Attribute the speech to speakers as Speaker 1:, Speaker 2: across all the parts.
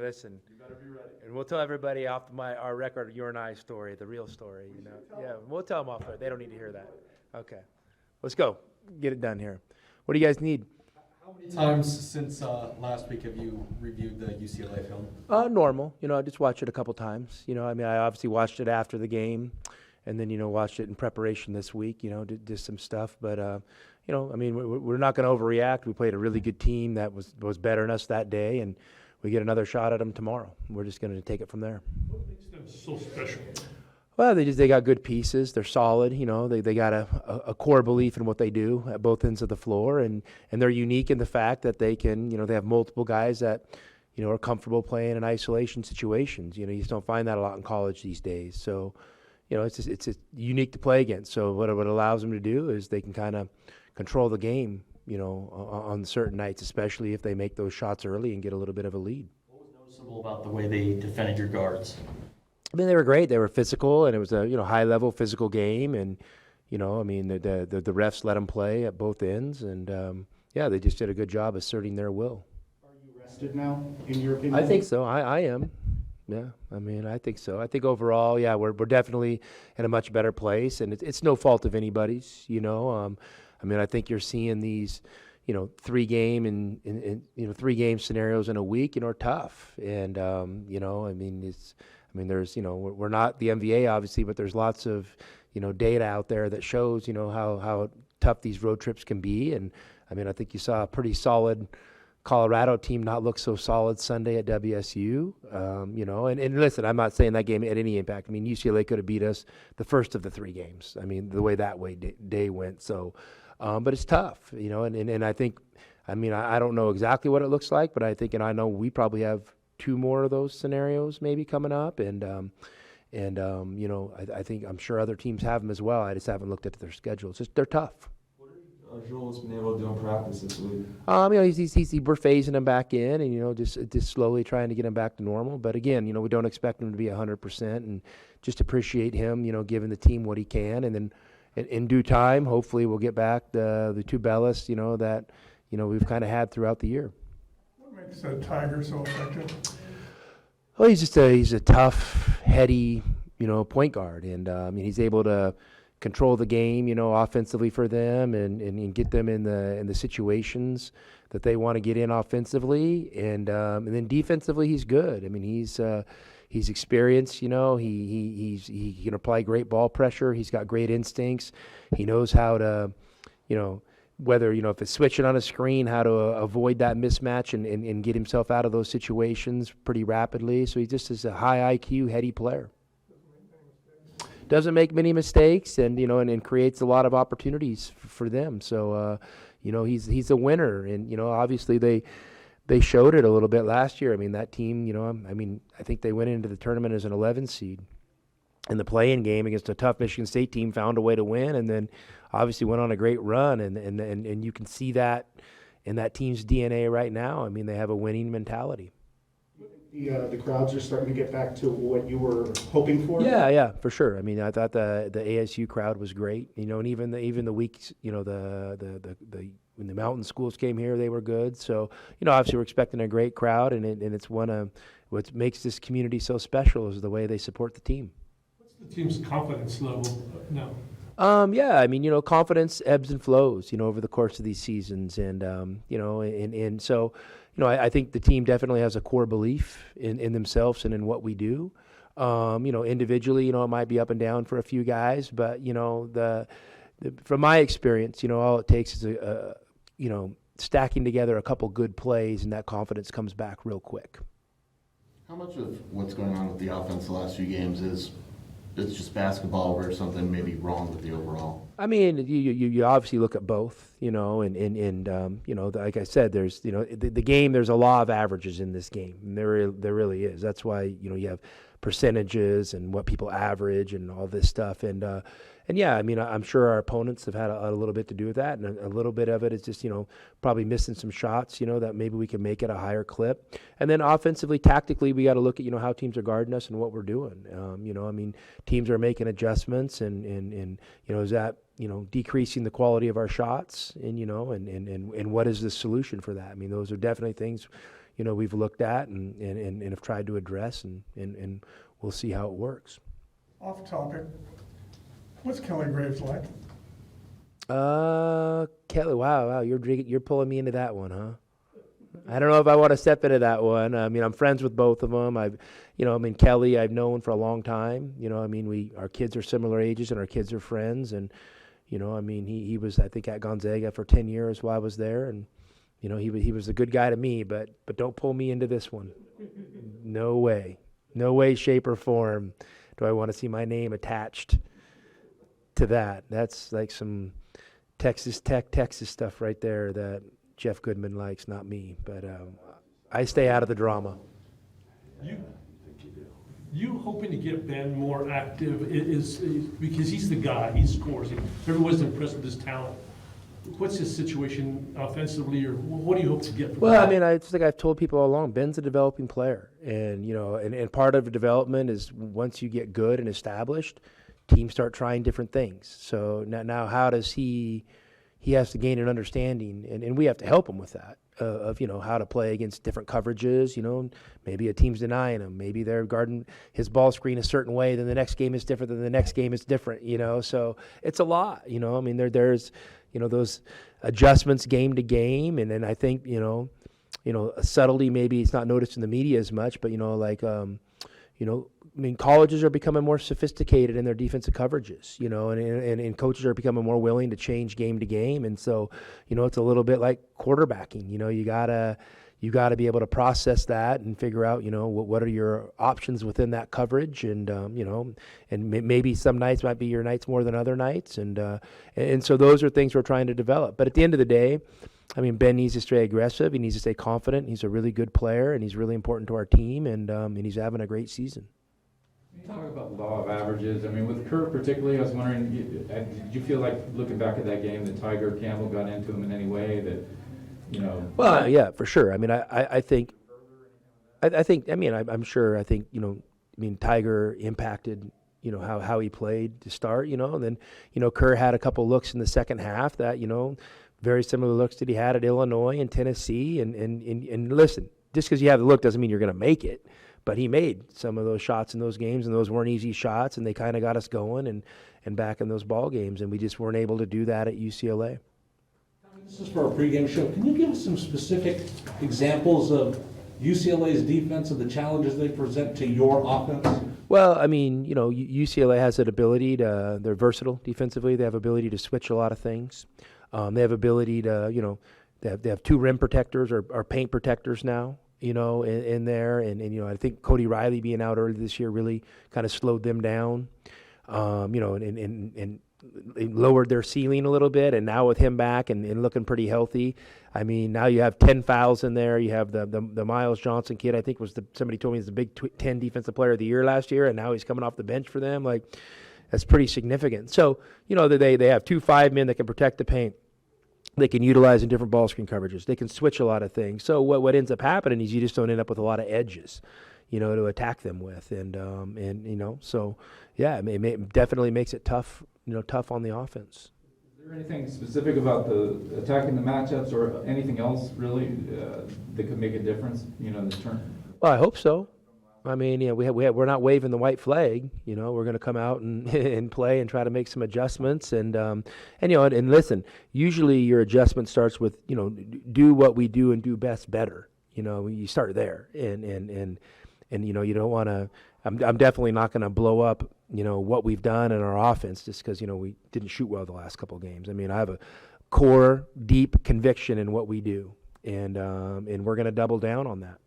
Speaker 1: listen.
Speaker 2: You better be ready.
Speaker 1: And we'll tell everybody off our record, your and I story, the real story. Yeah, we'll tell them off there. They don't need to hear that. Okay, let's go. Get it done here. What do you guys need?
Speaker 2: How many times since last week have you reviewed the UCLA film?
Speaker 1: Normal. I just watched it a couple times. I obviously watched it after the game, and then watched it in preparation this week. Did some stuff, but we're not going to overreact. We played a really good team that was better than us that day, and we get another shot at them tomorrow. We're just going to take it from there.
Speaker 3: What makes them so special?
Speaker 1: Well, they got good pieces. They're solid. They got a core belief in what they do at both ends of the floor, and they're unique in the fact that they can, they have multiple guys that, are comfortable playing in isolation situations. You just don't find that a lot in college these days. So, it's just unique to play against. So what it allows them to do is they can kind of control the game, on certain nights, especially if they make those shots early and get a little bit of a lead.
Speaker 2: What was noticeable about the way they defended your guards?
Speaker 1: They were great. They were physical, and it was a high-level physical game. And the refs let them play at both ends, and they just did a good job asserting their will.
Speaker 4: Are you rested now, in your opinion?
Speaker 1: I think so. I am. Yeah, I think so. I think overall, we're definitely in a much better place, and it's no fault of anybody's. I think you're seeing these, 3-game three-game scenarios in a week, are tough, and there's, we're not the NBA obviously, but there's lots of, data out there that shows, how tough these road trips can be. And I think you saw a pretty solid Colorado team not look so solid Sunday at WSU. And listen, I'm not saying that game had any impact. UCLA could have beat us the first of the 3 games. The way that day went. So, but it's tough, and I think, I don't know exactly what it looks like, but I think, and I know we probably have 2 more of those scenarios maybe coming up, and I think, I'm sure other teams have them as well. I just haven't looked at their schedules. They're tough.
Speaker 5: What have Jules been able to do in practice this week?
Speaker 1: We're phasing him back in, and just slowly trying to get him back to normal. But again, we don't expect him to be 100%, and just appreciate him, giving the team what he can, and then in due time, hopefully, we'll get back the 2 Bellis, that we've kind of had throughout the year.
Speaker 3: What makes Tiger so effective?
Speaker 1: Well, he's a tough, heady, point guard, and he's able to control the game, offensively for them, and get them in the situations that they want to get in offensively, and then defensively he's good. He's experienced, he can apply great ball pressure. He's got great instincts. He knows how to, whether, if it's switching on a screen, how to avoid that mismatch and get himself out of those situations pretty rapidly. So he just is a high IQ, heady player. Doesn't make many mistakes, and and creates a lot of opportunities for them. So he's a winner, and obviously they showed it a little bit last year. That team, I think they went into the tournament as an 11 seed. In the play-in game against a tough Michigan State team, found a way to win, and then obviously went on a great run, and you can see that in that team's DNA right now. They have a winning mentality.
Speaker 4: The crowds are starting to get back to what you were hoping for?
Speaker 1: Yeah, for sure. I thought the ASU crowd was great, and even the weeks, when the mountain schools came here, they were good. So, obviously we're expecting a great crowd, and it's one of what makes this community so special is the way they support the team.
Speaker 3: What's the team's confidence level now?
Speaker 1: Confidence ebbs and flows, over the course of these seasons, and so, I think the team definitely has a core belief in themselves and in what we do. Individually, it might be up and down for a few guys, but from my experience, all it takes is stacking together a couple good plays, and that confidence comes back real quick.
Speaker 6: How much of what's going on with the offense the last few games is it's just basketball or something maybe wrong with the overall?
Speaker 1: You obviously look at both, and like I said, there's, the game, there's a law of averages in this game, and there really is. That's why, you have percentages and what people average and all this stuff, and I'm sure our opponents have had a little bit to do with that, and a little bit of it is just, probably missing some shots, that maybe we can make at a higher clip. And then offensively, tactically, we got to look at, how teams are guarding us and what we're doing. Teams are making adjustments, and is that, decreasing the quality of our shots, and what is the solution for that? Those are definitely things, we've looked at and have tried to address, and we'll see how it works.
Speaker 3: Off topic, what's Kelly Graves like?
Speaker 1: Kelly, wow, you're pulling me into that one, huh? I don't know if I want to step into that one. I mean, I'm friends with both of them. Kelly, I've known for a long time. Our kids are similar ages, and our kids are friends. And, he was, I think, at Gonzaga for 10 years while I was there, and, he was a good guy to me. But don't pull me into this one. No way, shape, or form do I want to see my name attached to that. That's like some Texas Tech, Texas stuff right there that Jeff Goodman likes, not me. But I stay out of the drama.
Speaker 3: You hoping to get Ben more active is because he's the guy, he scores. Everyone's impressed with his talent. What's his situation offensively, or what do you hope to get from
Speaker 1: Well,
Speaker 3: him?
Speaker 1: I think I've told people all along, Ben's a developing player. And part of development is once you get good and established, teams start trying different things. So now how does he has to gain an understanding, and we have to help him with that, of how to play against different coverages. Maybe a team's denying him, maybe they're guarding his ball screen a certain way, then the next game is different, then the next game is different. So it's a lot. There's those adjustments game to game, and then I think a subtlety, maybe it's not noticed in the media as much, but colleges are becoming more sophisticated in their defensive coverages, and coaches are becoming more willing to change game to game. And so, it's a little bit like quarterbacking. You gotta be able to process that and figure out, what are your options within that coverage, and maybe some nights might be your nights more than other nights, and so those are things we're trying to develop. But at the end of the day, Ben needs to stay aggressive. He needs to stay confident. He's a really good player, and he's really important to our team, and he's having a great season.
Speaker 7: Can you talk about law of averages? With Kerr particularly, I was wondering, did you feel like, looking back at that game, that Tiger Campbell got into him in any way that,
Speaker 1: Well, yeah, for sure. I think, Tiger impacted, how he played to start, and then, Kerr had a couple looks in the second half that, very similar looks that he had at Illinois and Tennessee. And listen, just because you have the look doesn't mean you're going to make it. But he made some of those shots in those games, and those weren't easy shots, and they kind of got us going and back in those ball games, and we just weren't able to do that at UCLA.
Speaker 8: This is for our pregame show. Can you give us some specific examples of UCLA's defense and the challenges they present to your offense?
Speaker 1: Well, UCLA has an ability they're versatile defensively. They have ability to switch a lot of things. They have ability to, they have two rim protectors or paint protectors now, in there. And I think Cody Riley being out early this year really kind of slowed them down, and lowered their ceiling a little bit. And now with him back and looking pretty healthy, now you have 10 fouls in there. You have the Miles Johnson kid, I think somebody told me he's the Big 10 Defensive Player of the Year last year, and now he's coming off the bench for them. That's pretty significant. So, they have 2 5-men that can protect the paint. They can utilize in different ball screen coverages. They can switch a lot of things. So what ends up happening is you just don't end up with a lot of edges, to attack them with. So yeah, it definitely makes it tough, tough on the offense.
Speaker 7: Is there anything specific about the attacking the matchups or anything else really that could make a difference, in this turn?
Speaker 1: Well, I hope so. We're not waving the white flag. We're going to come out and play and try to make some adjustments. And listen, usually your adjustment starts with, do what we do and do best better. You start there. And you don't want to, I'm definitely not going to blow up, what we've done in our offense just because, we didn't shoot well the last couple of games. I have a core, deep conviction in what we do. And we're going to double down on that.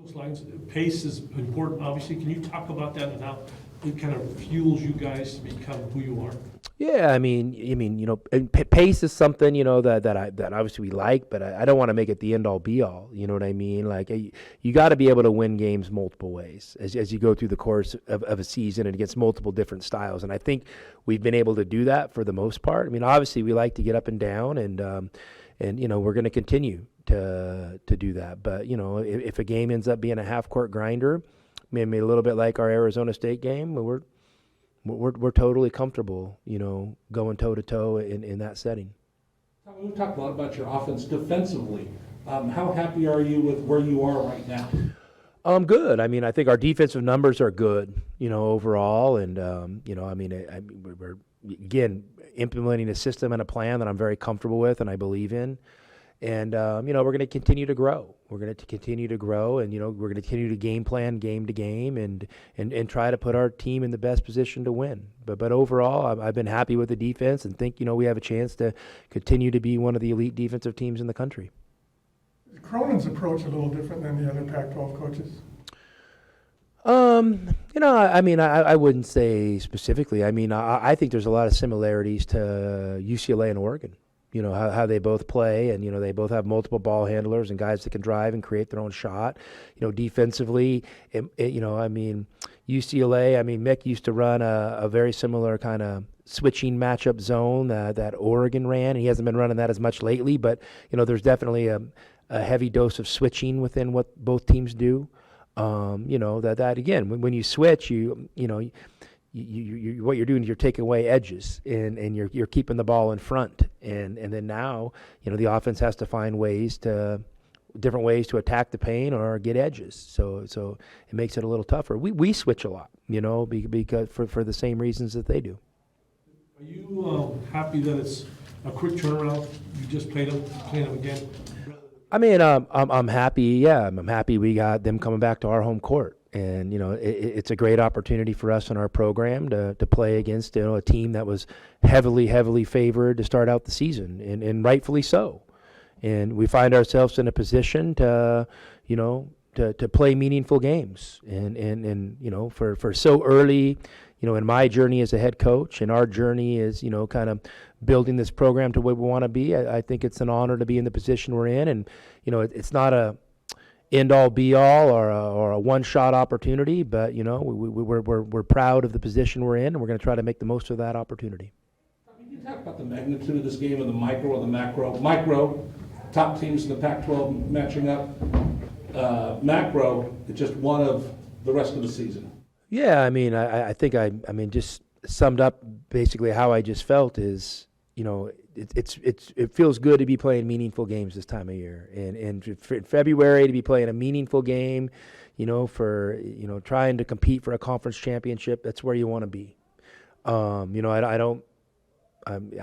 Speaker 3: Those lines, pace is important, obviously. Can you talk about that and how it kind of fuels you guys to become who you are?
Speaker 1: Yeah, and pace is something, that obviously we like, but I don't want to make it the end all be all. You know what I mean? You got to be able to win games multiple ways as you go through the course of a season and against multiple different styles. And I think we've been able to do that for the most part. Obviously we like to get up and down, and we're going to continue to do that. But if a game ends up being a half court grinder, maybe a little bit like our Arizona State game, we're totally comfortable, going toe to toe in that setting.
Speaker 8: We talked a lot about your offense defensively. How happy are you with where you are right now?
Speaker 1: Good. I mean, I think our defensive numbers are good, overall. And, we're, again, implementing a system and a plan that I'm very comfortable with and I believe in. And, we're going to continue to grow. We're going to continue to grow and, we're going to continue to game plan game to game and try to put our team in the best position to win. But overall, I've been happy with the defense and think, we have a chance to continue to be one of the elite defensive teams in the country.
Speaker 9: Cronin's approach a little different than the other Pac-12 coaches?
Speaker 1: I wouldn't say specifically. I mean, I think there's a lot of similarities to UCLA and Oregon. How they both play, and they both have multiple ball handlers and guys that can drive and create their own shot. Defensively, UCLA. Mick used to run a very similar kind of switching matchup zone that Oregon ran. And he hasn't been running that as much lately, but there's definitely a heavy dose of switching within what both teams do. That again, when you switch, you what you're doing is you're taking away edges and you're keeping the ball in front. And then now, the offense has to find different ways to attack the paint or get edges. So it makes it a little tougher. We switch a lot, because for the same reasons that they do.
Speaker 3: Are you happy that it's a quick turnaround? You just played them again?
Speaker 1: I mean, I'm happy. Yeah, I'm happy we got them coming back to our home court, and it's a great opportunity for us in our program to play against a team that was heavily favored to start out the season, and rightfully so. And we find ourselves in a position to play meaningful games, and for so early. In my journey as a head coach, and our journey is, kind of building this program to where we want to be. I think it's an honor to be in the position we're in, and it's not a end-all, be-all, or a one-shot opportunity. But we're proud of the position we're in, and we're going to try to make the most of that opportunity.
Speaker 8: Can you talk about the magnitude of this game of the micro or the macro? Micro, top teams in the Pac-12 matching up. Macro, it's just one of the rest of the season.
Speaker 1: Yeah, I think just summed up basically how I just felt is, it feels good to be playing meaningful games this time of year, and for February to be playing a meaningful game, for trying to compete for a conference championship. That's where you want to be. I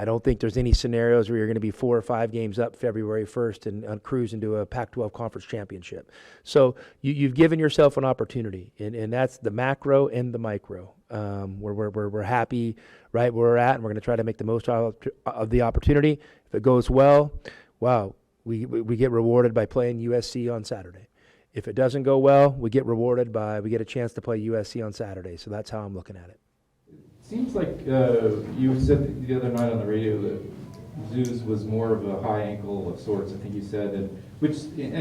Speaker 1: don't think there's any scenarios where you're going to be 4 or 5 games up February 1st and cruise into a Pac-12 conference championship. So you've given yourself an opportunity, and that's the macro and the micro. We're happy right where we're at, and we're going to try to make the most out of the opportunity. If it goes well, wow, we get rewarded by playing USC on Saturday. If it doesn't go well, we get a chance to play USC on Saturday. So that's how I'm looking at it.
Speaker 7: Seems like you said the other night on the radio that Zeus was more of a high ankle of sorts, I think you said, and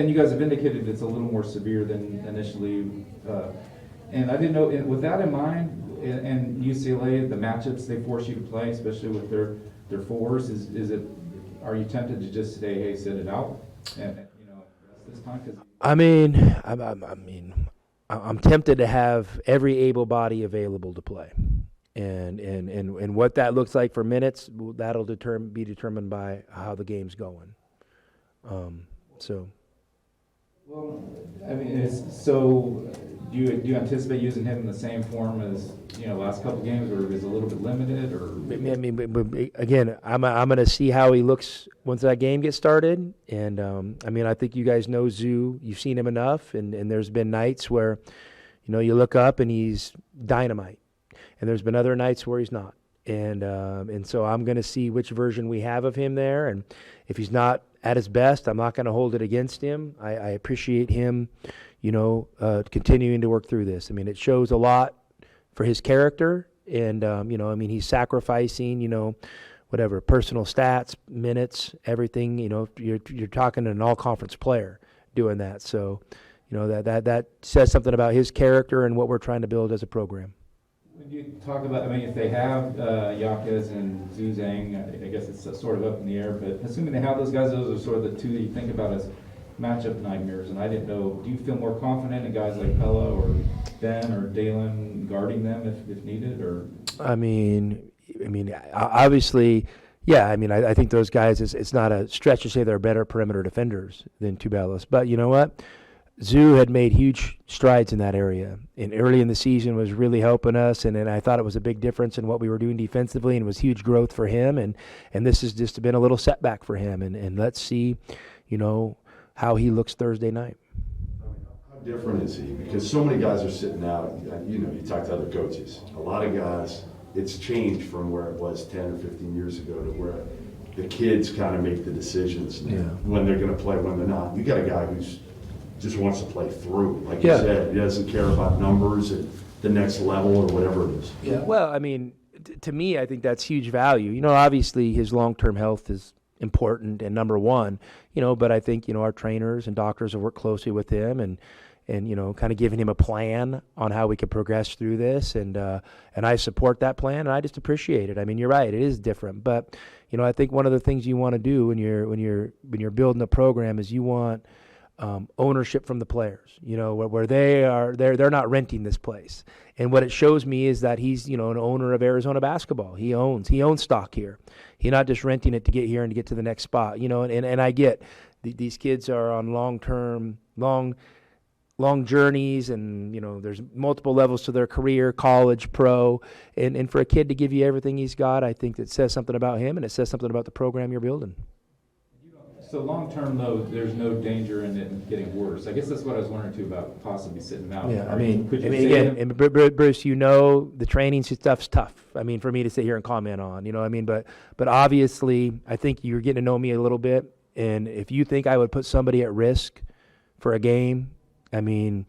Speaker 7: you guys have indicated it's a little more severe than initially. And I didn't know, with that in mind, and UCLA, the matchups they force you to play, especially with their fours, are you tempted to just say, hey, sit it out, and this time? Cause
Speaker 1: I'm tempted to have every able body available to play. And what that looks like for minutes, that'll be determined by how the game's going.
Speaker 7: Well, so do you anticipate using him in the same form as last couple games, or is it a little bit limited? Or
Speaker 1: again, I'm going to see how he looks once that game gets started. And I think you guys know Zoo. You've seen him enough, and there's been nights where you look up and he's dynamite. And there's been other nights where he's not. And so I'm going to see which version we have of him there. And if he's not at his best, I'm not going to hold it against him. I appreciate him, continuing to work through this. It shows a lot for his character. And, he's sacrificing, whatever, personal stats, minutes, everything. You're talking to an all-conference player doing that. So, that says something about his character and what we're trying to build as a program.
Speaker 7: When you talk about, if they have Yaquez and Zuzang, I guess it's sort of up in the air, but assuming they have those guys, those are sort of the two that you think about as matchup nightmares. And I didn't know, do you feel more confident in guys like Pella or Ben or Dalen guarding them if needed? Or
Speaker 1: obviously, Yeah, I mean, I think those guys, it's not a stretch to say they're better perimeter defenders than Tubelis. But you know what? Zoo had made huge strides in that area, and early in the season was really helping us, and I thought it was a big difference in what we were doing defensively, and it was huge growth for him, and this has just been a little setback for him, and let's see, how he looks Thursday night.
Speaker 10: How different is he? Because so many guys are sitting out, you talk to other coaches, a lot of guys, it's changed from where it was 10 or 15 years ago to where the kids kind of make the decisions now, when they're going to play, when they're not. You got a guy who's just wants to play through, like you said. He doesn't care about numbers at the next level or whatever it is.
Speaker 1: Yeah. Well, I mean, to me, I think that's huge value. Obviously his long-term health is important and number one, but I think, our trainers and doctors have worked closely with him and kind of giving him a plan on how we could progress through this. And I support that plan, and I just appreciate it. I mean, you're right. It is different, but, I think one of the things you want to do when you're building a program is you want ownership from the players, where they're not renting this place. And what it shows me is that he's, an owner of Arizona basketball. He owns stock here. He's not just renting it to get here and to get to the next spot, and I get these kids are on long journeys, and there's multiple levels to their career, college, pro, and for a kid to give you everything he's got, I think that says something about him, and it says something about the program you're building.
Speaker 7: So long term, though, there's no danger in it getting worse. I guess that's what I was wondering too about possibly sitting out.
Speaker 1: Yeah,
Speaker 7: Could you say
Speaker 1: again,
Speaker 7: that?
Speaker 1: and Bruce, the training stuff's tough. I mean, for me to sit here and comment on, but obviously, I think you're getting to know me a little bit, and if you think I would put somebody at risk for a game, I mean,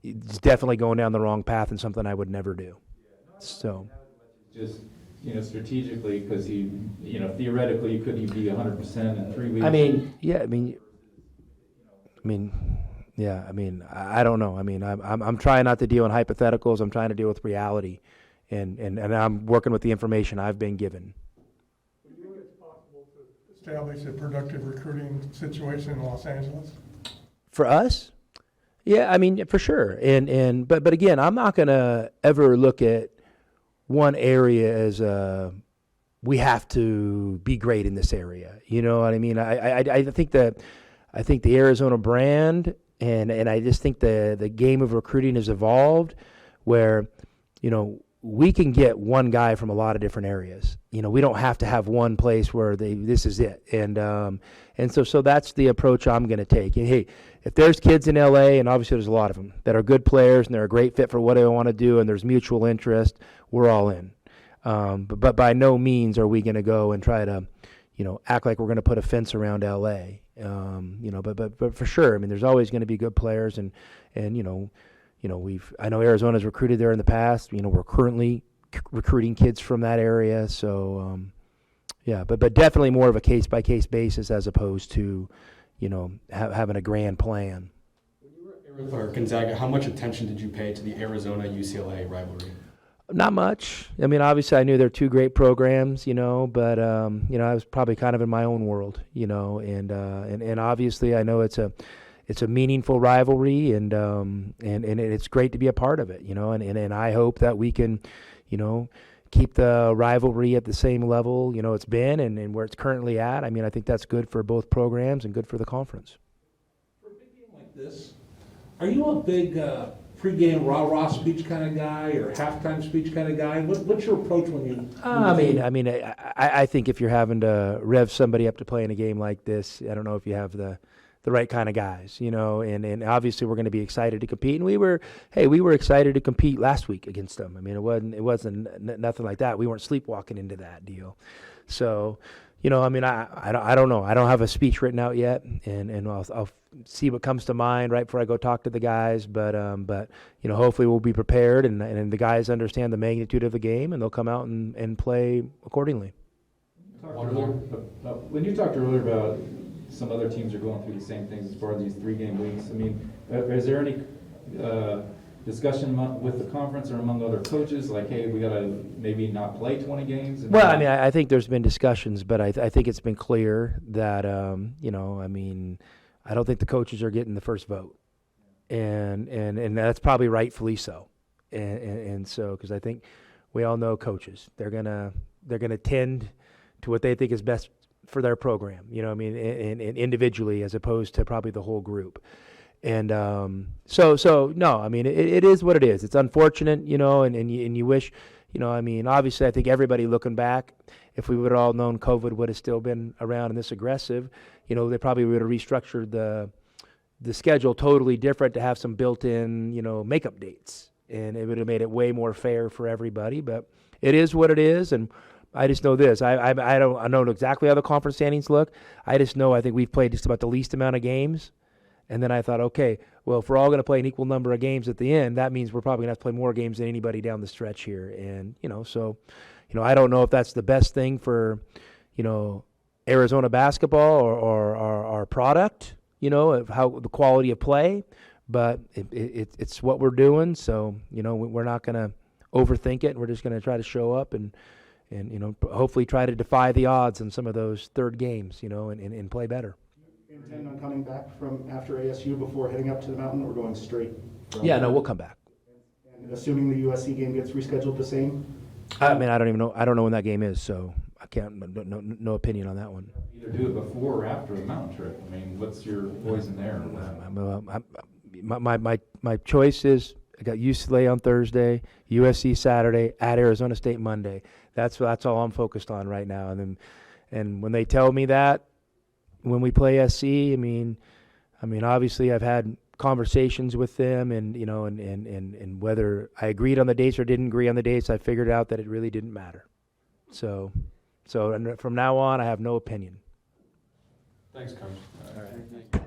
Speaker 1: it's definitely going down the wrong path and something I would never do. So,
Speaker 7: Just strategically, because theoretically, could he be 100% in 3 weeks?
Speaker 1: I don't know. I mean, I'm trying not to deal in hypotheticals. I'm trying to deal with reality, and I'm working with the information I've been given.
Speaker 9: Do you think it's possible to establish a productive recruiting situation in Los Angeles?
Speaker 1: For us? Yeah, I mean, for sure. But again, I'm not going to ever look at one area as we have to be great in this area. You know what I mean? I think the Arizona brand and I just think the game of recruiting has evolved where, we can get one guy from a lot of different areas. We don't have to have one place where this is it. And so that's the approach I'm going to take. And hey, if there's kids in LA, and obviously there's a lot of them that are good players and they're a great fit for what I want to do, and there's mutual interest, we're all in. But by no means are we going to go and try to, act like we're going to put a fence around LA. But for sure, I mean, there's always going to be good players, and I know Arizona's recruited there in the past. We're currently recruiting kids from that area. So, but definitely more of a case-by-case basis as opposed to, having a grand plan.
Speaker 2: When you were at Gonzaga, how much attention did you pay to the Arizona-UCLA rivalry?
Speaker 1: Not much. I mean, obviously I knew they're two great programs, but, I was probably kind of in my own world, and obviously I know it's a meaningful rivalry, and it's great to be a part of it, and I hope that we can, keep the rivalry at the same level, it's been and where it's currently at. I mean, I think that's good for both programs and good for the conference.
Speaker 8: For a big game like this, are you a big pregame rah-rah speech kind of guy or halftime speech kind of guy? What's your approach when you?
Speaker 1: I think if you're having to rev somebody up to play in a game like this, I don't know if you have the right kind of guys, and obviously we're going to be excited to compete. And we were excited to compete last week against them. I mean, it wasn't nothing like that. We weren't sleepwalking into that deal. So, I don't know. I don't have a speech written out yet, and I'll see what comes to mind right before I go talk to the guys. But hopefully we'll be prepared, and the guys understand the magnitude of the game, and they'll come out and play accordingly.
Speaker 7: When you talked earlier about some other teams are going through the same things as far as these 3-game weeks, I mean, is there any discussion with the conference or among other coaches, like, hey, we got to maybe not play 20 games?
Speaker 1: Well, I mean, I think there's been discussions, but I think it's been clear that, I don't think the coaches are getting the first vote. And that's probably rightfully so. And so, because I think we all know coaches, they're gonna tend to what they think is best for their program, you know what I mean, and individually as opposed to probably the whole group. And so no, I mean, it is what it is. It's unfortunate, you know, and you wish, you know, I mean, obviously I think everybody looking back, if we would have all known COVID would have still been around and this aggressive, you know, they probably would have restructured the schedule totally different to have some built-in, you know, makeup dates. And it would have made it way more fair for everybody. But it is what it is, and I just know this. I don't know exactly how the conference standings look. I just know I think we've played just about the least amount of games. And then I thought, okay, well, if we're all going to play an equal number of games at the end, that means we're probably going to have to play more games than anybody down the stretch here. And, you know, so, you know, I don't know if that's the best thing for, you know, Arizona basketball or our product, you know, of how the quality of play, but it's what we're doing. So, you know, we're not going to overthink it. We're just going to try to show up and, you know, hopefully try to defy the odds in some of those third games, you know, and play better.
Speaker 4: Intend on coming back from after ASU before heading up to the mountain, or going straight?
Speaker 1: Yeah, no, we'll come back.
Speaker 4: And assuming the USC game gets rescheduled the same?
Speaker 1: I mean, I don't even know. I don't know when that game is, so I can't. No opinion on that one.
Speaker 7: Either do it before or after the mountain trip. I mean, what's your poison there?
Speaker 1: My choice is I got UCLA on Thursday, USC Saturday, at Arizona State Monday. That's all I'm focused on right now. And when they tell me that, when we play SC, I mean, obviously I've had conversations with them, and you know, and whether I agreed on the dates or didn't agree on the dates, I figured out that it really didn't matter. So and from now on, I have no opinion.
Speaker 2: Thanks, Coach.
Speaker 1: All right.